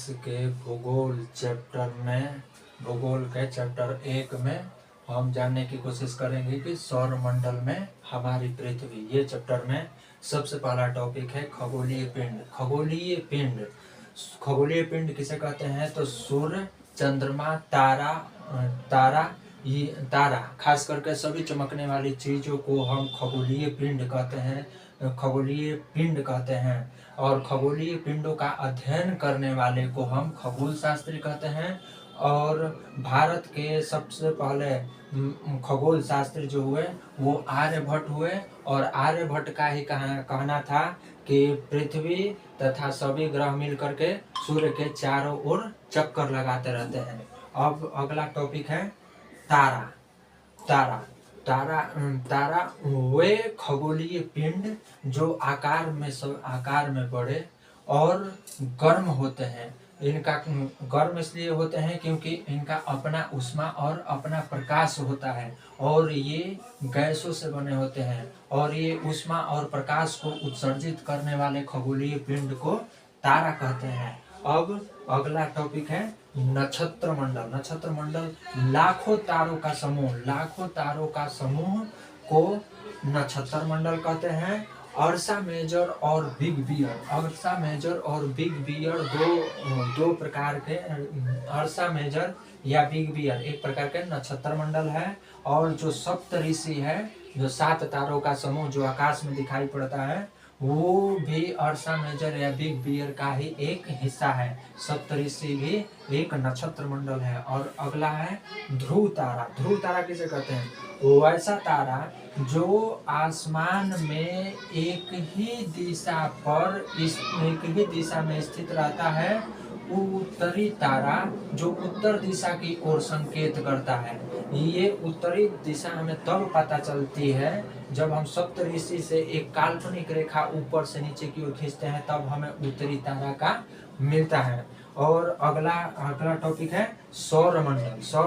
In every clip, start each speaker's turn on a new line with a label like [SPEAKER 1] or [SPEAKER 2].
[SPEAKER 1] के भूगोल चैप्टर में भूगोल के चैप्टर 1 में हम जानने की कोशिश करेंगे कि सौर मंडल में हमारी पृथ्वी। ये चैप्टर में सबसे पहला टॉपिक है खगोलीय पिंड। खगोलीय पिंड किसे कहते हैं? तो सूर्य, चंद्रमा, तारा खास करके सभी चमकने वाली चीजों को हम खगोलीय पिंड कहते हैं। और खगोलीय पिंडों का अध्ययन करने वाले को हम खगोल शास्त्री कहते हैं। और भारत के सबसे पहले खगोल शास्त्री जो हुए वो आर्यभट्ट हुए, और आर्यभट्ट का ही कहना था कि पृथ्वी तथा सभी ग्रह मिलकर के सूर्य के चारों ओर चक्कर लगाते रहते हैं। अब अगला टॉपिक है तारा वे खगोलीय पिंड जो आकार में बड़े और गर्म होते हैं। इनका गर्म इसलिए होते हैं क्योंकि इनका अपना ऊष्मा और अपना प्रकाश होता है, और ये गैसों से बने होते हैं, और ये ऊष्मा और प्रकाश को उत्सर्जित करने वाले खगोलीय पिंड को तारा कहते हैं। अब अगला टॉपिक है नक्षत्र मंडल। लाखों तारों का समूह को नक्षत्र मंडल कहते हैं। अर्सा मेजर और बिग बियर दो प्रकार के, अर्सा मेजर या बिग बियर एक प्रकार के नक्षत्र मंडल है। और जो सप्तऋषि है, जो 7 तारों का समूह जो आकाश में दिखाई पड़ता है, वो भी अर्सा मेजर या बिग बियर का ही एक हिस्सा है। सप्तऋषि भी एक नक्षत्र मंडल है। और अगला है ध्रुव तारा किसे कहते हैं? वैसा तारा जो आसमान में एक ही दिशा में स्थित रहता है। उत्तरी तारा जो उत्तर दिशा की ओर संकेत करता है। ये उत्तरी दिशा हमें तब पता चलती है जब हम सप्तऋषि से एक काल्पनिक रेखा ऊपर से नीचे की ओर खींचते हैं, तब हमें उत्तरी तारा का मिलता है। और अगला टॉपिक है सौर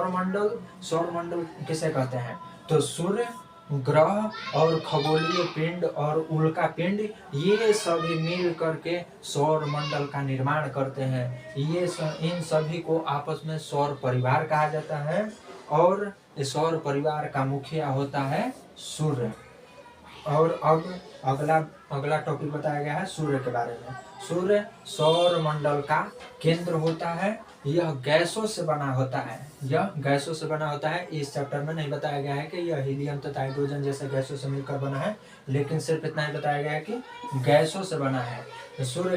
[SPEAKER 1] मंडल किसे कहते हैं? तो सूर्य, ग्रह और खगोलीय पिंड और उल्का पिंड ये सभी मिल करके सौर मंडल का निर्माण करते हैं। इन सभी को आपस में सौर परिवार कहा जाता है, और इस सौर परिवार का मुखिया होता है सूर्य। और अब अगला टॉपिक बताया गया है सूर्य के बारे में। सूर्य सौर मंडल का केंद्र होता है। यह गैसों से बना होता है। इस चैप्टर में नहीं बताया गया है कि यह हीलियम तथा हाइड्रोजन जैसे गैसों से मिलकर बना है, लेकिन सिर्फ इतना ही बताया गया है कि गैसों से बना है। सूर्य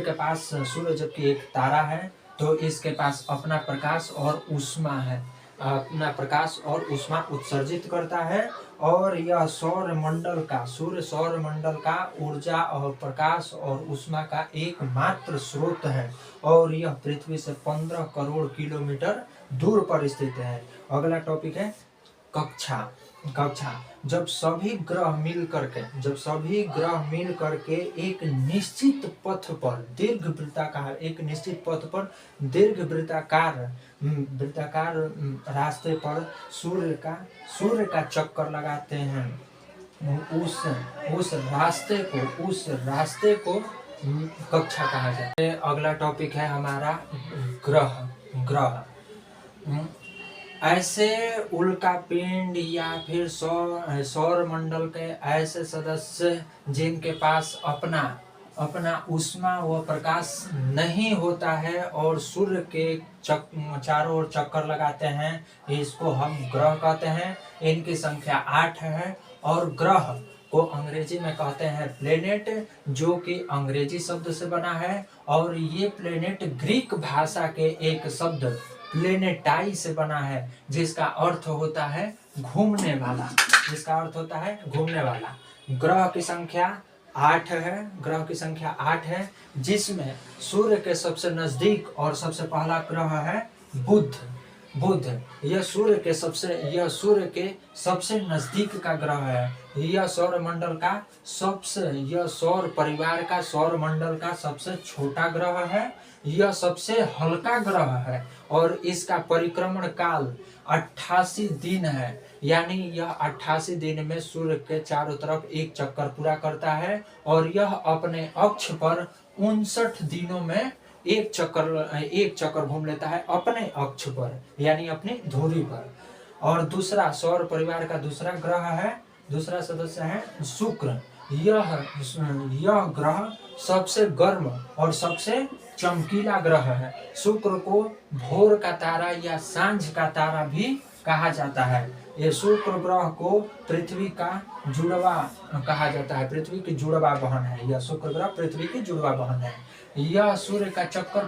[SPEAKER 1] जबकि एक तारा है, तो इसके पास अपना प्रकाश और ऊष्मा है, अपना प्रकाश और ऊष्मा उत्सर्जित करता है। और यह सूर्य सौर मंडल का ऊर्जा और प्रकाश और ऊष्मा का एकमात्र स्रोत है, और यह पृथ्वी से 15 करोड़ किलोमीटर दूर पर स्थित है। अगला टॉपिक है कक्षा। जब सभी ग्रह मिल करके एक निश्चित पथ पर दीर्घ वृत्ताकार रास्ते पर सूर्य का चक्कर लगाते हैं, उस रास्ते को कक्षा कहा जाता है। अगला टॉपिक है हमारा ग्रह। ऐसे उल्का पिंड या फिर सौर मंडल के ऐसे सदस्य जिनके पास अपना ऊष्मा व प्रकाश नहीं होता है और सूर्य के चारों ओर चक्कर लगाते हैं, इसको हम ग्रह कहते हैं। इनकी संख्या 8 है। और ग्रह को अंग्रेजी में कहते हैं प्लेनेट, जो कि अंग्रेजी शब्द से बना है। और ये प्लेनेट ग्रीक भाषा के एक शब्द प्लेनेटाई से बना है, जिसका अर्थ होता है घूमने वाला। ग्रह की संख्या 8 है, जिसमें सूर्य के सबसे नजदीक और सबसे पहला ग्रह है बुध। यह सूर्य के सबसे नजदीक का ग्रह है। यह सौर परिवार का सौर मंडल का सबसे छोटा ग्रह है। यह सबसे हल्का ग्रह है, और इसका परिक्रमण काल 88 दिन है। यानी यह 88 दिन में सूर्य के चारों तरफ एक चक्कर पूरा करता है, और यह अपने अक्ष पर 59 दिनों में एक चक्कर घूम लेता है अपने अक्ष पर, यानी अपनी धुरी पर। और दूसरा सौर परिवार का दूसरा ग्रह है, दूसरा सदस्य है शुक्र। यह ग्रह सबसे गर्म और सबसे चमकीला ग्रह है। शुक्र को भोर का तारा या सांझ का तारा भी कहा जाता है। ये शुक्र ग्रह को पृथ्वी का जुड़वा कहा जाता है, पृथ्वी की जुड़वा बहन है। यह शुक्र ग्रह पृथ्वी की जुड़वा बहन है। यह सूर्य का चक्कर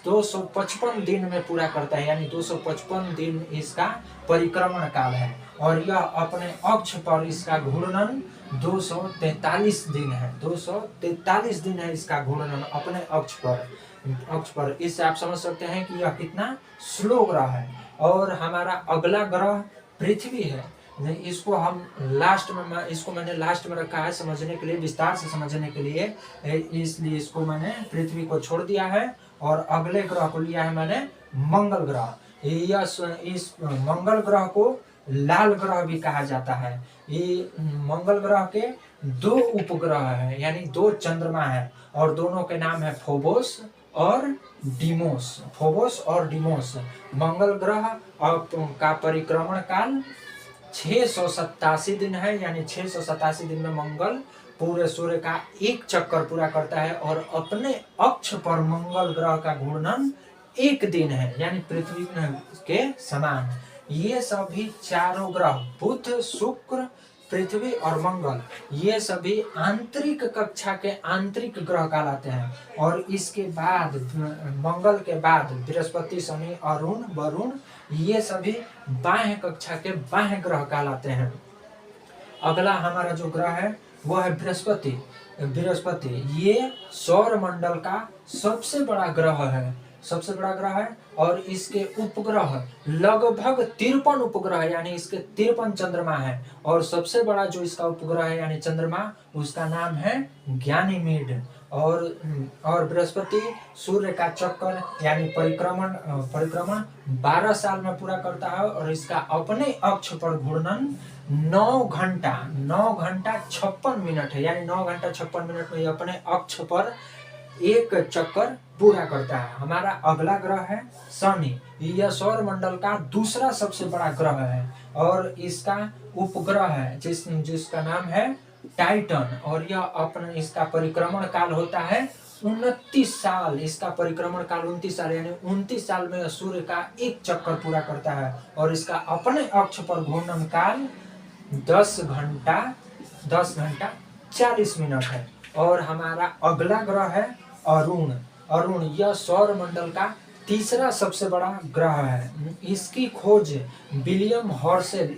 [SPEAKER 1] 255 दिन में पूरा करता है, यानी 255 दिन इसका परिक्रमण काल है। और यह अपने अक्ष पर इसका घूर्णन 243 दिन है। 243 दिन है इसका घूर्णन अपने अक्ष पर। इससे आप समझ सकते हैं कि यह कितना स्लो ग्रह है। और हमारा अगला ग्रह पृथ्वी है। इसको हम मैंने लास्ट में रखा है समझने के लिए, विस्तार से समझने के लिए, इसलिए इसको मैंने पृथ्वी को छोड़ दिया है और अगले ग्रह को लिया है मैंने मंगल ग्रह। इस मंगल ग्रह को लाल ग्रह भी कहा जाता है। ये मंगल ग्रह के 2 उपग्रह हैं, यानी 2 चंद्रमा है, और दोनों के नाम है फोबोस और डिमोस। मंगल ग्रह का परिक्रमण काल 687 दिन है, यानी 687 दिन में मंगल पूरे सूर्य का एक चक्कर पूरा करता है। और अपने अक्ष पर मंगल ग्रह का घूर्णन 1 दिन है, यानी पृथ्वी के समान। ये सभी चारों ग्रह बुध, शुक्र, पृथ्वी और मंगल, ये सभी आंतरिक कक्षा के आंतरिक ग्रह कहलाते हैं। और इसके बाद मंगल के बाद बृहस्पति, शनि, अरुण, वरुण, ये सभी बाह्य कक्षा के बाह्य ग्रह कहलाते हैं। अगला हमारा जो ग्रह है वो है बृहस्पति। ये सौर मंडल का सबसे बड़ा ग्रह है। और इसके उपग्रह लगभग 53 उपग्रह, यानी इसके 53 चंद्रमा है। और सबसे बड़ा जो इसका उपग्रह है यानी चंद्रमा, उसका नाम है गैनीमेड। और बृहस्पति सूर्य का चक्कर यानी परिक्रमण 12 साल में पूरा करता है। और इसका अपने अक्ष पर घूर्णन 9 घंटा 56 मिनट है, यानी 9 घंटा 56 मिनट में ये अपने अक्ष पर एक चक्कर पूरा करता है। हमारा अगला ग्रह है शनि। यह सौर मंडल का दूसरा सबसे बड़ा ग्रह है। और इसका उपग्रह है जिसका नाम है टाइटन। और यह इसका परिक्रमण काल होता है 29 साल। इसका परिक्रमण काल 29 साल, यानी 29 साल में सूर्य का एक चक्कर पूरा करता है। और इसका अपने अक्ष पर घूर्णन काल 10 घंटा 40 मिनट है। और हमारा अगला ग्रह है अरुण। यह सौर मंडल का तीसरा सबसे बड़ा ग्रह है। इसकी खोज विलियम हॉर्सेल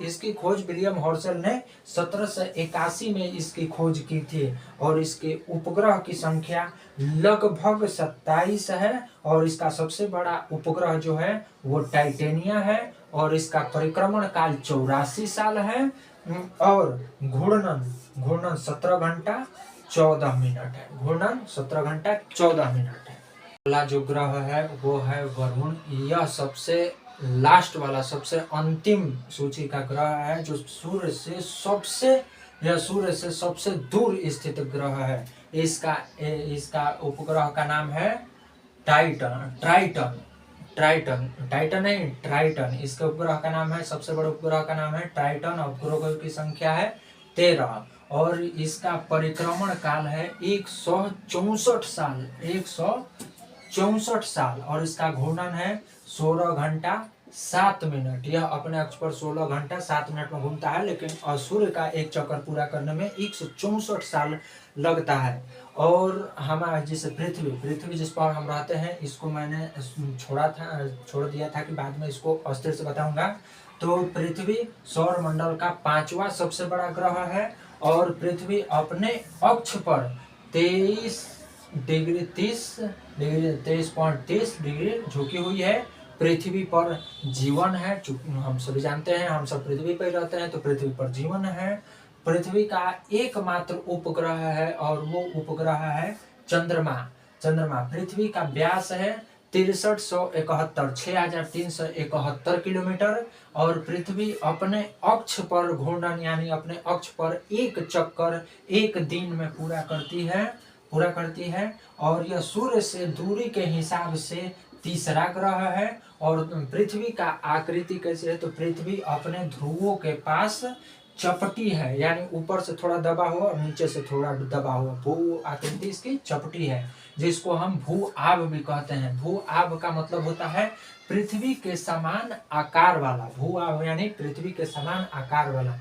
[SPEAKER 1] ने 1781 में इसकी खोज की थी। और इसके उपग्रह की संख्या लगभग 27 है। और इसका सबसे बड़ा उपग्रह जो है वो टाइटेनिया है। और इसका परिक्रमण काल 84 साल है। और घूर्णन 17 घंटा 14 मिनट है। अगला जो ग्रह है वो है वरुण। यह सबसे लास्ट वाला, सबसे अंतिम सूची का ग्रह है, जो सूर्य से सबसे दूर स्थित ग्रह है। इसका उपग्रह का नाम है ट्राइटन। इसके उपग्रह का नाम है, सबसे बड़े उपग्रह का नाम है ट्राइटन। उपग्रहों की संख्या है 13। और इसका परिक्रमण काल है 164 साल। और इसका घूर्णन है 16 घंटा 7 मिनट। यह अपने अक्ष पर 16 घंटा 7 मिनट में घूमता है, लेकिन सूर्य का एक चक्कर पूरा करने में 164 साल लगता है। और हमारा जैसे पृथ्वी जिस पर हम रहते हैं, इसको मैंने छोड़ दिया था कि बाद में इसको अस्थिर से बताऊंगा। तो पृथ्वी सौर मंडल का 5वां सबसे बड़ा ग्रह है। और पृथ्वी अपने अक्ष पर 23.30 डिग्री झुकी हुई है। पृथ्वी पर जीवन है, हम सभी जानते हैं, हम सब पृथ्वी पर रहते हैं, तो पृथ्वी पर जीवन है। पृथ्वी का एकमात्र उपग्रह है और वो उपग्रह है चंद्रमा। पृथ्वी का व्यास है 6371 किलोमीटर। और पृथ्वी अपने अक्ष पर घूर्णन यानी अपने अक्ष पर एक चक्कर 1 दिन में पूरा करती है पूरा करती है और यह सूर्य से दूरी के हिसाब से तीसरा ग्रह है। और पृथ्वी का आकृति कैसे है, तो पृथ्वी अपने ध्रुवों के पास चपटी है, यानी ऊपर से थोड़ा दबा हुआ और नीचे से थोड़ा दबा हुआ, भू आकृति इसकी चपटी है, जिसको हम भू आब भी कहते हैं। भू आब का मतलब होता है पृथ्वी के समान आकार वाला, भू आब यानी पृथ्वी के समान आकार वाला।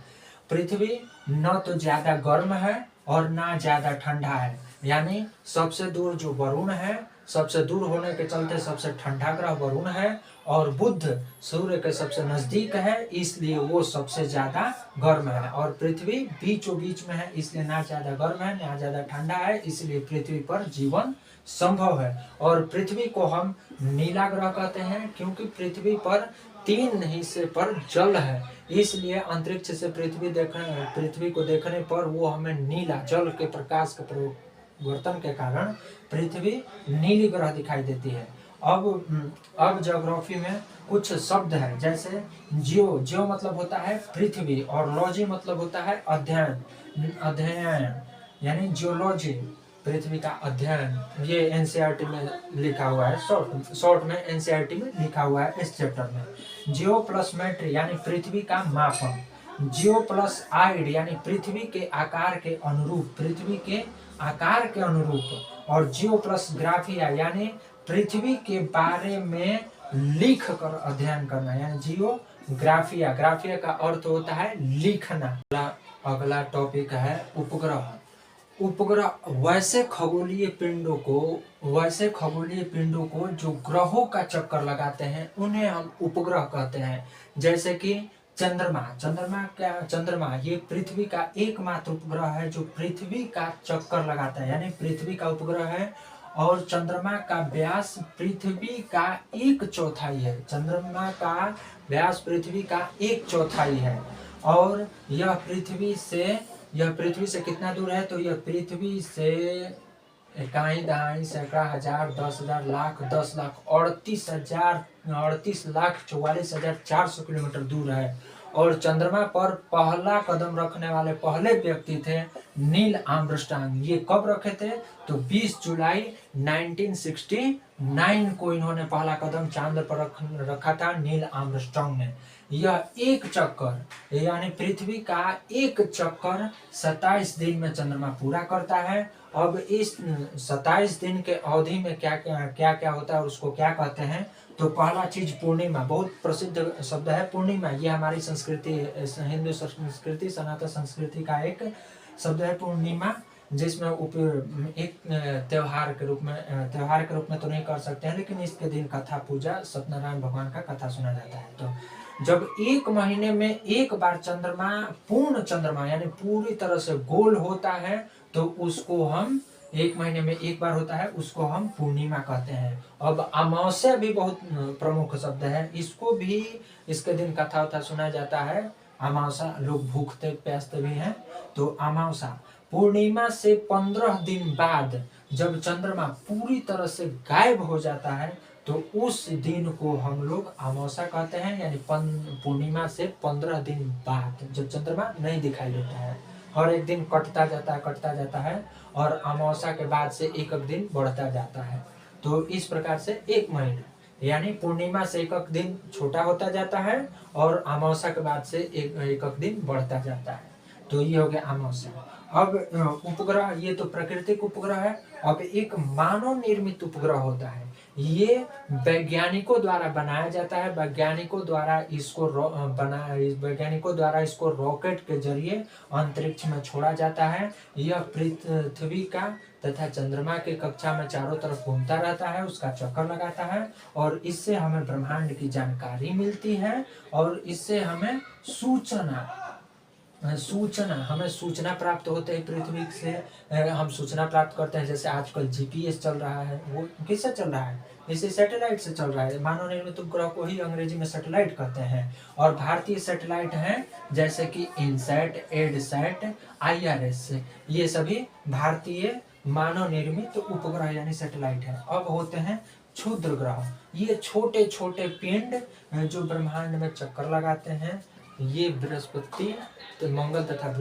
[SPEAKER 1] पृथ्वी न तो ज्यादा गर्म है और ना ज्यादा ठंडा है, यानी सबसे दूर जो वरुण है, सबसे दूर होने के चलते सबसे ठंडा ग्रह वरुण है, और बुध सूर्य के सबसे नजदीक है, इसलिए वो सबसे ज्यादा गर्म है। और पृथ्वी बीचों बीच में है, इसलिए ना ज्यादा गर्म है ना ज्यादा ठंडा है, इसलिए पृथ्वी पर जीवन संभव है। और पृथ्वी को हम नीला ग्रह कहते हैं, क्योंकि पृथ्वी पर 3 हिस्से पर जल है, इसलिए अंतरिक्ष से पृथ्वी को देखने पर वो हमें नीला, जल के प्रकाश के परिवर्तन के कारण पृथ्वी नीली ग्रह दिखाई देती है। अब ज्योग्राफी में कुछ शब्द है, जैसे जियो मतलब होता है पृथ्वी, और लॉजी मतलब होता है अध्ययन यानी जियोलॉजी, पृथ्वी का अध्ययन। ये एनसीईआरटी में लिखा हुआ है, शॉर्ट में एनसीईआरटी में लिखा हुआ है इस चैप्टर में। जियो प्लस मेट्री यानी पृथ्वी का मापन, जियो प्लस आइड यानी पृथ्वी के आकार के अनुरूप, पृथ्वी के आकार के अनुरूप, और जियो प्लस ग्राफिया यानी पृथ्वी के बारे में लिख कर अध्ययन करना, यानी जियोग्राफिया। ग्राफिया का अर्थ होता है लिखना। अगला टॉपिक है उपग्रह। उपग्रह वैसे खगोलीय पिंडों को जो ग्रहों का चक्कर लगाते हैं उन्हें हम उपग्रह कहते हैं। जैसे कि चंद्रमा ये पृथ्वी का एकमात्र उपग्रह है जो पृथ्वी का चक्कर लगाता है, यानी पृथ्वी का उपग्रह है। और चंद्रमा का व्यास पृथ्वी का 1/4 है, चंद्रमा का व्यास पृथ्वी का 1/4 है। और यह पृथ्वी से कितना दूर है, तो यह पृथ्वी से इकाई दहाई सैकड़ा हजार 10,000 लाख 10 लाख 38,44,400 किलोमीटर दूर है। और चंद्रमा पर पहला कदम रखने वाले पहले व्यक्ति थे नील आर्मस्ट्रांग। ये कब रखे थे, तो 20 जुलाई 1969 को इन्होंने पहला कदम चांद पर रखा था, नील आर्मस्ट्रांग ने। यह एक चक्कर यानी पृथ्वी का एक चक्कर 27 दिन में चंद्रमा पूरा करता है। अब इस 27 दिन के अवधि में क्या क्या होता है, उसको क्या कहते हैं, तो पहला चीज पूर्णिमा, बहुत प्रसिद्ध शब्द है पूर्णिमा। ये हमारी संस्कृति, हिंदू संस्कृति, सनातन संस्कृति का एक शब्द है पूर्णिमा, जिसमें एक त्योहार के रूप में तो नहीं कर सकते हैं, लेकिन इसके दिन कथा पूजा सत्यनारायण भगवान का कथा सुना जाता है। तो जब 1 महीने में एक बार चंद्रमा, पूर्ण चंद्रमा यानी पूरी तरह से गोल होता है, तो उसको हम 1 महीने में एक बार होता है, उसको हम पूर्णिमा कहते हैं। अब अमावस्या भी बहुत प्रमुख शब्द है, इसको भी इसके दिन कथा उथा सुना जाता है। अमावस्या लोग भूखते प्यासते भी हैं, तो अमावस्या पूर्णिमा से 15 दिन बाद जब चंद्रमा पूरी तरह से गायब हो जाता है, तो उस दिन को हम लोग अमावस्या कहते हैं, यानी पूर्णिमा से 15 दिन बाद जब चंद्रमा नहीं दिखाई देता है। हर एक दिन कटता जाता है और अमावस्या के बाद से एक दिन बढ़ता जाता है। तो इस प्रकार से 1 महीना यानी पूर्णिमा से एक दिन छोटा होता जाता है और अमावस्या के बाद से एक दिन बढ़ता जाता है। तो ये हो गया अमावस्या। अब उपग्रह, ये तो प्राकृतिक उपग्रह है। अब एक मानव निर्मित उपग्रह होता है, ये वैज्ञानिकों द्वारा बनाया जाता है। वैज्ञानिकों द्वारा इसको रॉकेट के जरिए अंतरिक्ष में छोड़ा जाता है। यह पृथ्वी का तथा चंद्रमा के कक्षा में चारों तरफ घूमता रहता है, उसका चक्कर लगाता है, और इससे हमें ब्रह्मांड की जानकारी मिलती है, और इससे हमें सूचना प्राप्त होते है। पृथ्वी से हम सूचना प्राप्त करते हैं, जैसे आजकल जीपीएस चल रहा है, वो किससे चल रहा है, इसे सैटेलाइट से चल रहा है। मानव निर्मित उपग्रह को ही अंग्रेजी में सैटेलाइट कहते हैं। और भारतीय सैटेलाइट हैं जैसे कि इनसैट, एडसैट, IRS, ये सभी भारतीय मानव निर्मित उपग्रह यानी सैटेलाइट है। अब होते हैं क्षुद्र ग्रह, ये छोटे छोटे पिंड जो ब्रह्मांड में चक्कर लगाते हैं। ये बृहस्पति, मंगल तथा